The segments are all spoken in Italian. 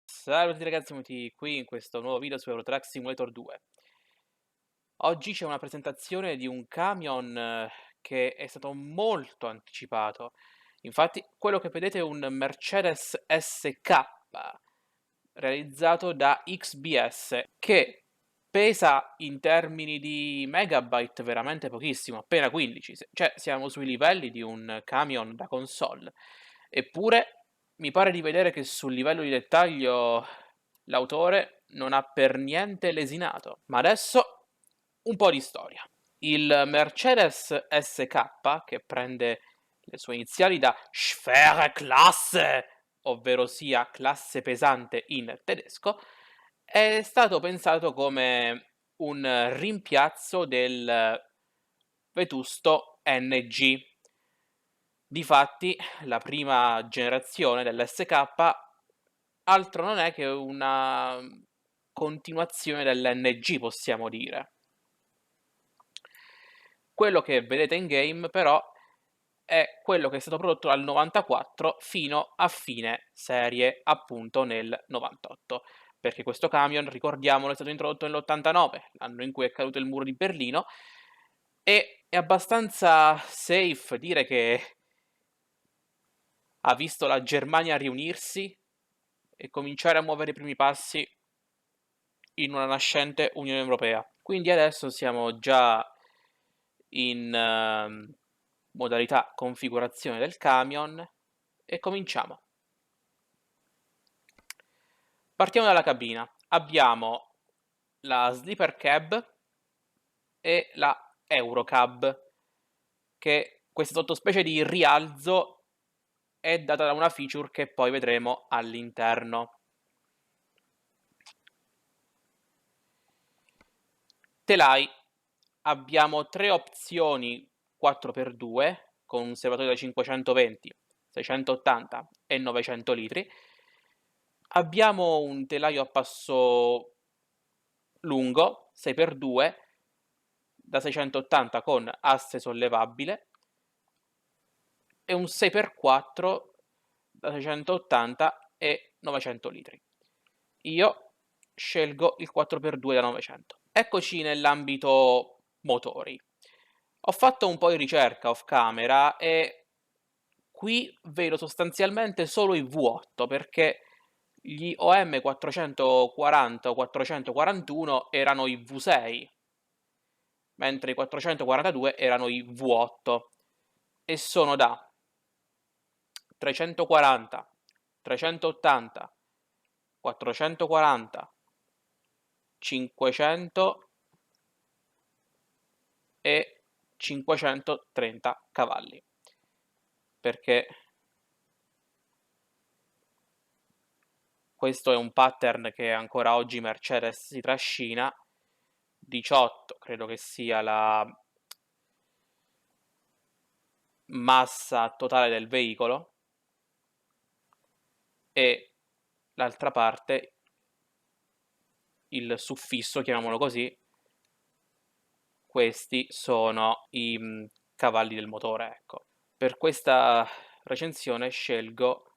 Salve a tutti ragazzi, benvenuti qui in questo nuovo video su Euro Truck Simulator 2. Oggi c'è una presentazione di un camion che è stato molto anticipato. Infatti quello che vedete è un Mercedes SK realizzato da XBS che pesa in termini di megabyte veramente pochissimo, appena 15, cioè siamo sui livelli di un camion da console. Eppure mi pare di vedere che sul livello di dettaglio l'autore non ha per niente lesinato. Ma adesso un po' di storia. Il Mercedes SK, che prende le sue iniziali da Schwere Klasse, ovvero sia classe pesante in tedesco, è stato pensato come un rimpiazzo del vetusto NG. Difatti, la prima generazione dell'SK altro non è che una continuazione dell'NG, possiamo dire. Quello che vedete in game, però, è quello che è stato prodotto dal 94 fino a fine serie, appunto nel 98. Perché questo camion, ricordiamolo, è stato introdotto nell'89, l'anno in cui è caduto il muro di Berlino, e è abbastanza safe dire che ha visto la Germania riunirsi e cominciare a muovere i primi passi in una nascente Unione Europea. Quindi adesso siamo già in modalità configurazione del camion e cominciamo. Partiamo dalla cabina. Abbiamo la Sleeper Cab e la Eurocab, che questa sottospecie di rialzo è data da una feature che poi vedremo all'interno. Telai, abbiamo tre opzioni 4x2 con un serbatoio da 520, 680 e 900 litri. Abbiamo un telaio a passo lungo 6x2 da 680 con asse sollevabile e un 6x4 da 680 e 900 litri. Io scelgo il 4x2 da 900. Eccoci nell'ambito motori. Ho fatto un po' di ricerca off camera e qui vedo sostanzialmente solo i V8 perché gli OM 440 o 441 erano i V6, mentre i 442 erano i V8 e sono da 340, 380, 440, 500 e 530 cavalli, perché questo è un pattern che ancora oggi Mercedes si trascina. 18 credo che sia la massa totale del veicolo e l'altra parte, il suffisso, chiamiamolo così, questi sono i cavalli del motore, ecco. Per questa recensione scelgo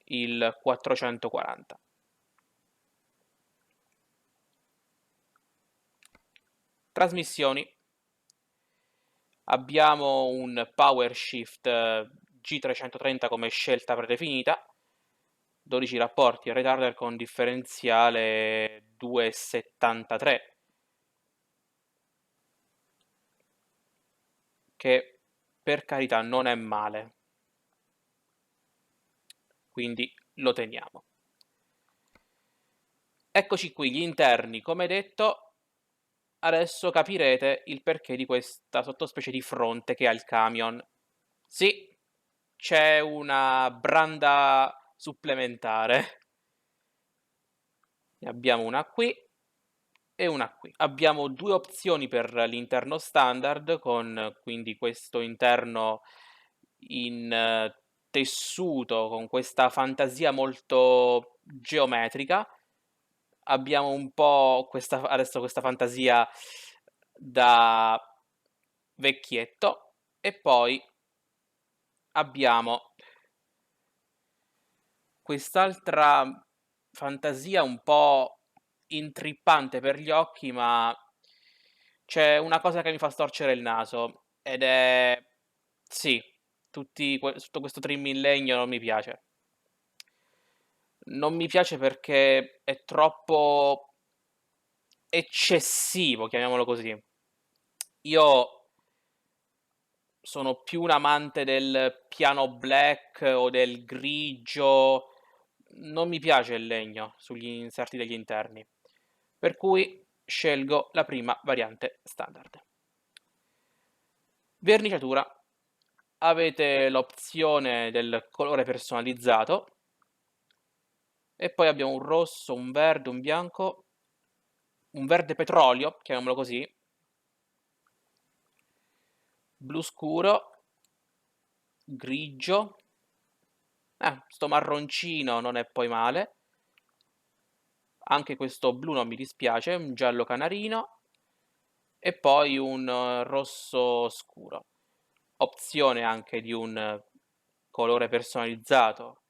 il 440. Trasmissioni. Abbiamo un PowerShift G330 come scelta predefinita, 12 rapporti, retarder con differenziale 2,73, che per carità non è male, quindi lo teniamo. Eccoci qui gli interni, come detto. Adesso capirete il perché di questa sottospecie di fronte che ha il camion. Sì, c'è una branda supplementare. Ne abbiamo una qui e una qui. Abbiamo due opzioni per l'interno standard, con quindi questo interno in tessuto, con questa fantasia molto geometrica. Abbiamo un po' adesso questa fantasia da vecchietto. E poi abbiamo quest'altra fantasia un po' intrippante per gli occhi, ma c'è una cosa che mi fa storcere il naso ed è sì, tutto questo trim in legno non mi piace. Non mi piace perché è troppo eccessivo, chiamiamolo così. Io sono più un amante del piano black o del grigio, non mi piace il legno sugli inserti degli interni, per cui scelgo la prima variante standard. Verniciatura, avete l'opzione del colore personalizzato e poi abbiamo un rosso, un verde, un bianco, un verde petrolio, chiamiamolo così, blu scuro, grigio, sto marroncino non è poi male, anche questo blu non mi dispiace, un giallo canarino e poi un rosso scuro. Opzione anche di un colore personalizzato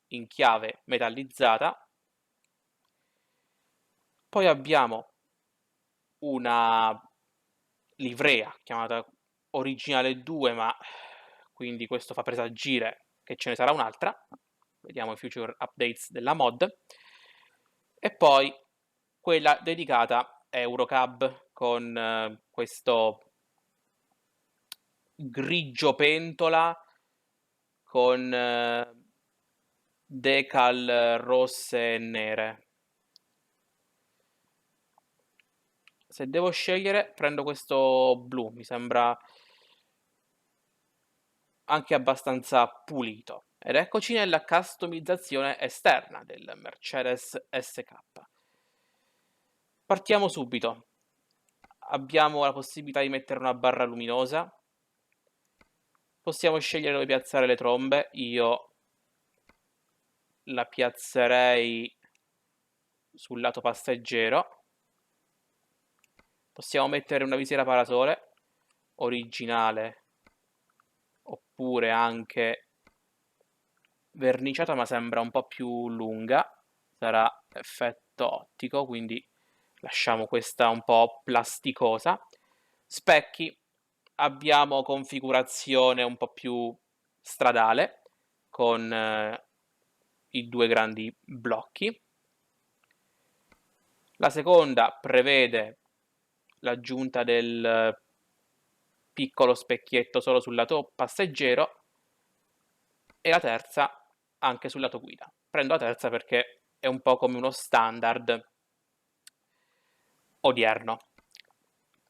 in chiave metallizzata. Poi abbiamo una livrea chiamata originale 2, ma quindi questo fa presagire che ce ne sarà un'altra. Vediamo i future updates della mod. E poi quella dedicata a Eurocab con questo grigio pentola con decal rosse e nere. Se devo scegliere prendo questo blu, mi sembra anche abbastanza pulito. Ed eccoci nella customizzazione esterna del Mercedes SK. Partiamo subito. Abbiamo la possibilità di mettere una barra luminosa. Possiamo scegliere dove piazzare le trombe. Io la piazzerei sul lato passeggero. Possiamo mettere una visiera parasole originale oppure anche verniciata, ma sembra un po' più lunga, sarà effetto ottico, quindi lasciamo questa un po' plasticosa. Specchi, abbiamo configurazione un po' più stradale con i due grandi blocchi. La seconda prevede l'aggiunta del piccolo specchietto solo sul lato passeggero e la terza anche sul lato guida. Prendo la terza perché è un po' come uno standard odierno.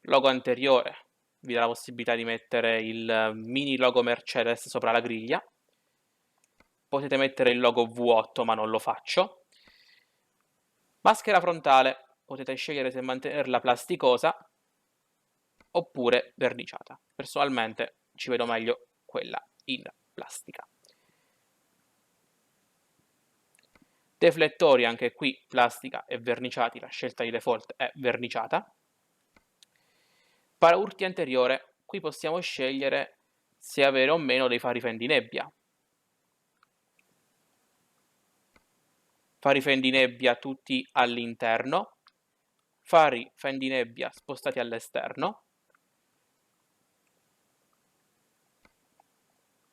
Logo anteriore, vi dà la possibilità di mettere il mini logo Mercedes sopra la griglia. Potete mettere il logo V8, ma non lo faccio. Maschera frontale, potete scegliere se mantenerla plasticosa oppure verniciata. Personalmente ci vedo meglio quella in plastica. Deflettori, anche qui plastica e verniciati, la scelta di default è verniciata. Paraurti anteriore, qui possiamo scegliere se avere o meno dei fari fendinebbia. Fari fendinebbia tutti all'interno, fari fendinebbia spostati all'esterno,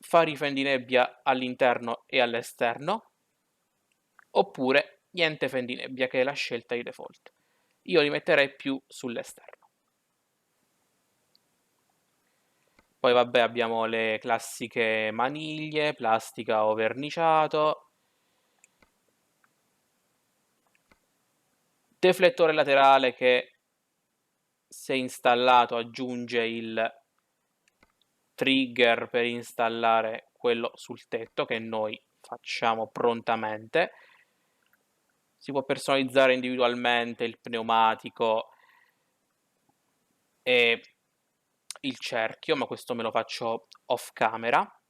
fari fendinebbia all'interno e all'esterno, oppure niente fendinebbia, che è la scelta di default. Io li metterei più sull'esterno. Poi vabbè abbiamo le classiche maniglie, plastica o verniciato. Deflettore laterale che, se installato, aggiunge il trigger per installare quello sul tetto, che noi facciamo prontamente. Si può personalizzare individualmente il pneumatico e il cerchio, ma questo me lo faccio off camera.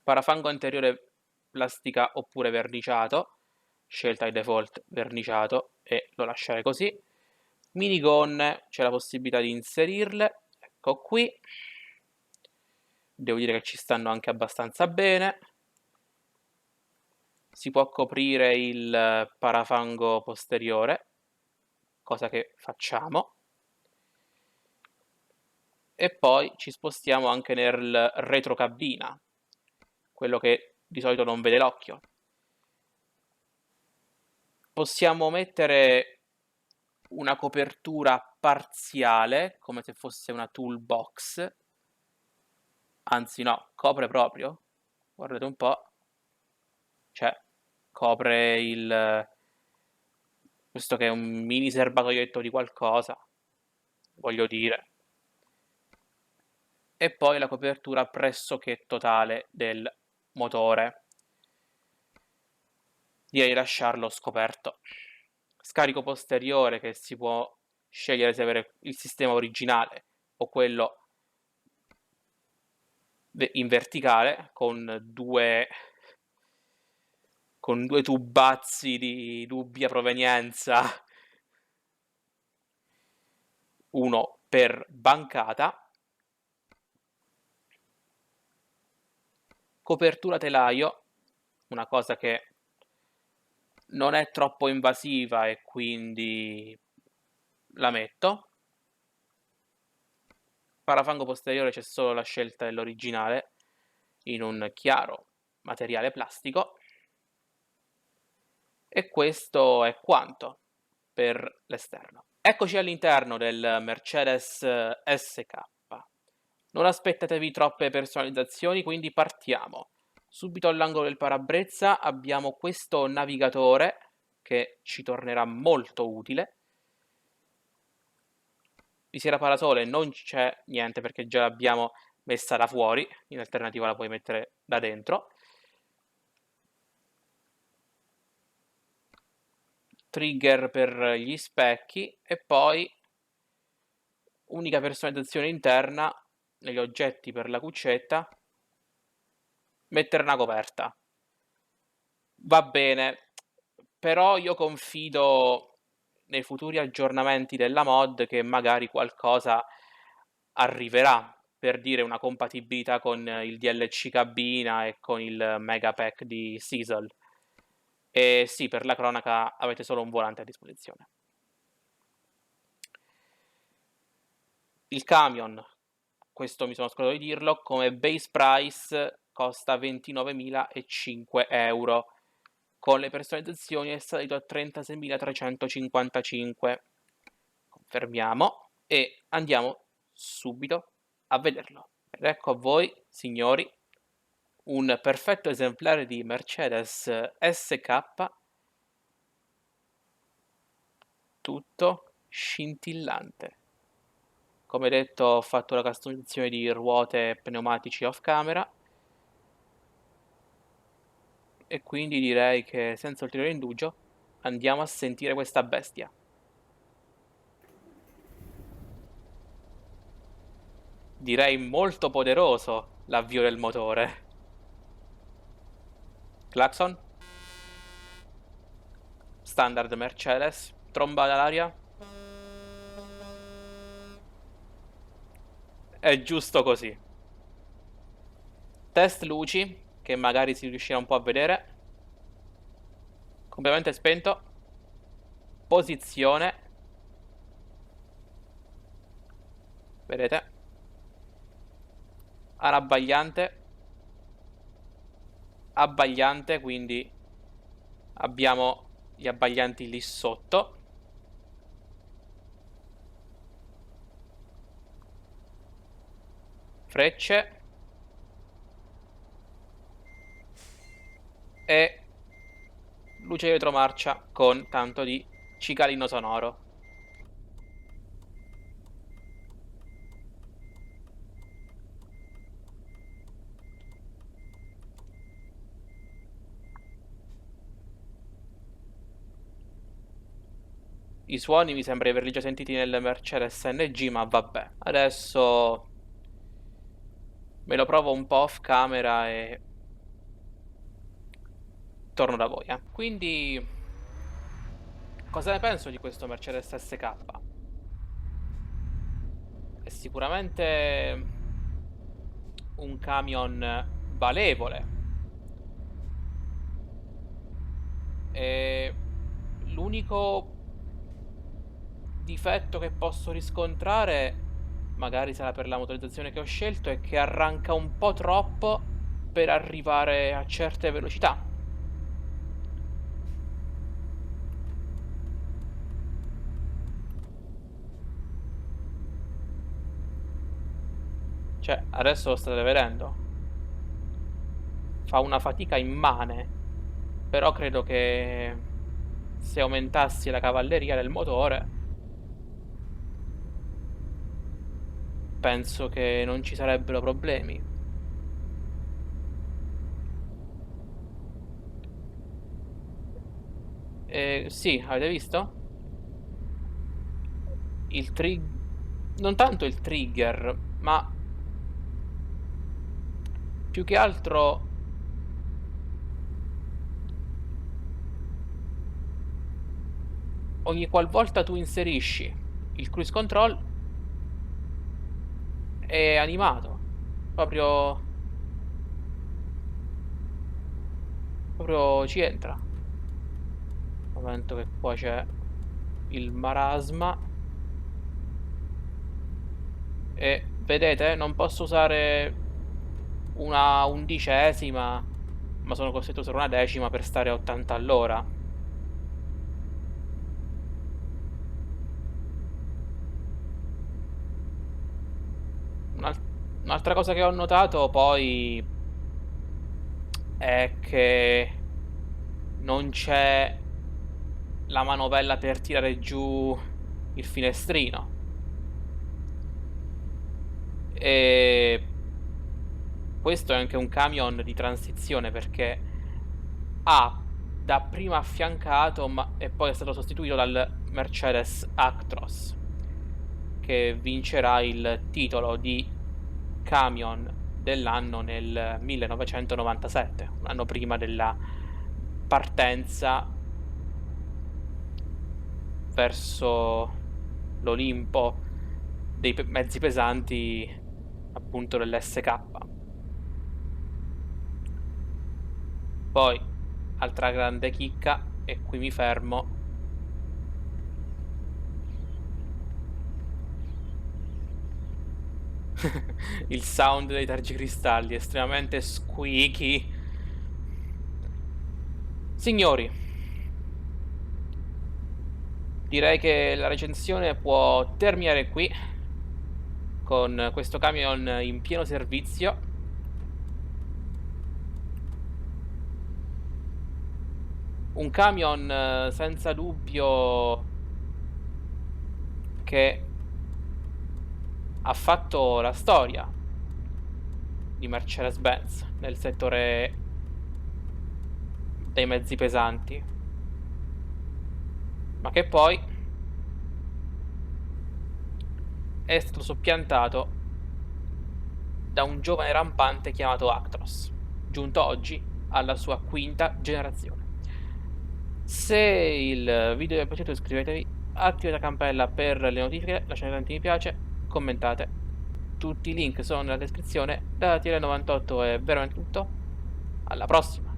Parafango anteriore plastica oppure verniciato, scelta di default verniciato e lo lascerei così. Minigonne, c'è la possibilità di inserirle, ecco qui. Devo dire che ci stanno anche abbastanza bene. Si può coprire il parafango posteriore, cosa che facciamo. E poi ci spostiamo anche nel retrocabina, quello che di solito non vede l'occhio. Possiamo mettere una copertura parziale, come se fosse una toolbox. Anzi no, copre proprio. Guardate un po'. Cioè, copre questo che è un mini serbatoietto di qualcosa, voglio dire. E poi la copertura pressoché totale del motore. Direi di lasciarlo scoperto. Scarico posteriore che si può scegliere se avere il sistema originale o quello in verticale con due tubazzi di dubbia provenienza, uno per bancata. Copertura telaio, una cosa che non è troppo invasiva e quindi la metto. Parafango posteriore c'è solo la scelta dell'originale in un chiaro materiale plastico. E questo è quanto per l'esterno. Eccoci all'interno del Mercedes SK. Non aspettatevi troppe personalizzazioni, quindi partiamo. Subito all'angolo del parabrezza abbiamo questo navigatore che ci tornerà molto utile. Visiera parasole non c'è niente perché già l'abbiamo messa da fuori, in alternativa la puoi mettere da dentro. Trigger per gli specchi e poi unica personalizzazione interna negli oggetti per la cuccetta, mettere una coperta. Va bene, però io confido nei futuri aggiornamenti della mod che magari qualcosa arriverà, per dire una compatibilità con il DLC cabina e con il mega pack di Cecil. E sì, per la cronaca avete solo un volante a disposizione. Il camion, questo mi sono scordato di dirlo, come base price costa 29.005 euro. Con le personalizzazioni è salito a 36.355. Confermiamo e andiamo subito a vederlo. Ed ecco a voi, signori, un perfetto esemplare di Mercedes SK, tutto scintillante. Come detto, ho fatto la customizzazione di ruote e pneumatici off camera e quindi direi che senza ulteriore indugio andiamo a sentire questa bestia. Direi molto poderoso l'avvio del motore. Clacson, standard Mercedes, tromba d'aria. È giusto così. Test luci, che magari si riuscirà un po' a vedere. Completamente spento. Posizione. Vedete? Abbagliante. Abbagliante, quindi abbiamo gli abbaglianti lì sotto. Frecce. E luce di retromarcia con tanto di cicalino sonoro. I suoni mi sembra di averli già sentiti nel Mercedes NG, ma vabbè. Adesso me lo provo un po' off camera e torno da voi. Quindi, cosa ne penso di questo Mercedes SK? è sicuramente un camion valevole. E l'unico difetto che posso riscontrare, magari sarà per la motorizzazione che ho scelto, è che arranca un po' troppo per arrivare a certe velocità. Cioè, adesso lo state vedendo. Fa una fatica immane. Però credo che se aumentassi la cavalleria del motore, penso che non ci sarebbero problemi. Sì, avete visto? Non tanto il trigger, ma più che altro ogni qualvolta tu inserisci il cruise control è animato. Proprio ci entra. Momento che qua c'è il marasma. E vedete, non posso usare una undicesima, ma sono costretto a usare una decima per stare a 80 all'ora. Un'altra cosa che ho notato poi è che non c'è la manovella per tirare giù il finestrino. E questo è anche un camion di transizione, perché ha dapprima affiancato e poi è stato sostituito dal Mercedes Actros, che vincerà il titolo di camion dell'anno nel 1997, un anno prima della partenza verso l'Olimpo dei mezzi pesanti, appunto dell'SK. Poi, altra grande chicca, e qui mi fermo, il sound dei tergicristalli, estremamente squeaky. Signori, direi che la recensione può terminare qui, con questo camion in pieno servizio. Un camion senza dubbio che ha fatto la storia di Mercedes-Benz nel settore dei mezzi pesanti, ma che poi è stato soppiantato da un giovane rampante chiamato Actros, giunto oggi alla sua quinta generazione. Se il video vi è piaciuto iscrivetevi, attivate la campella per le notifiche, lasciate tanti mi piace, commentate. Tutti i link sono nella descrizione. Da TL98 è veramente tutto. Alla prossima!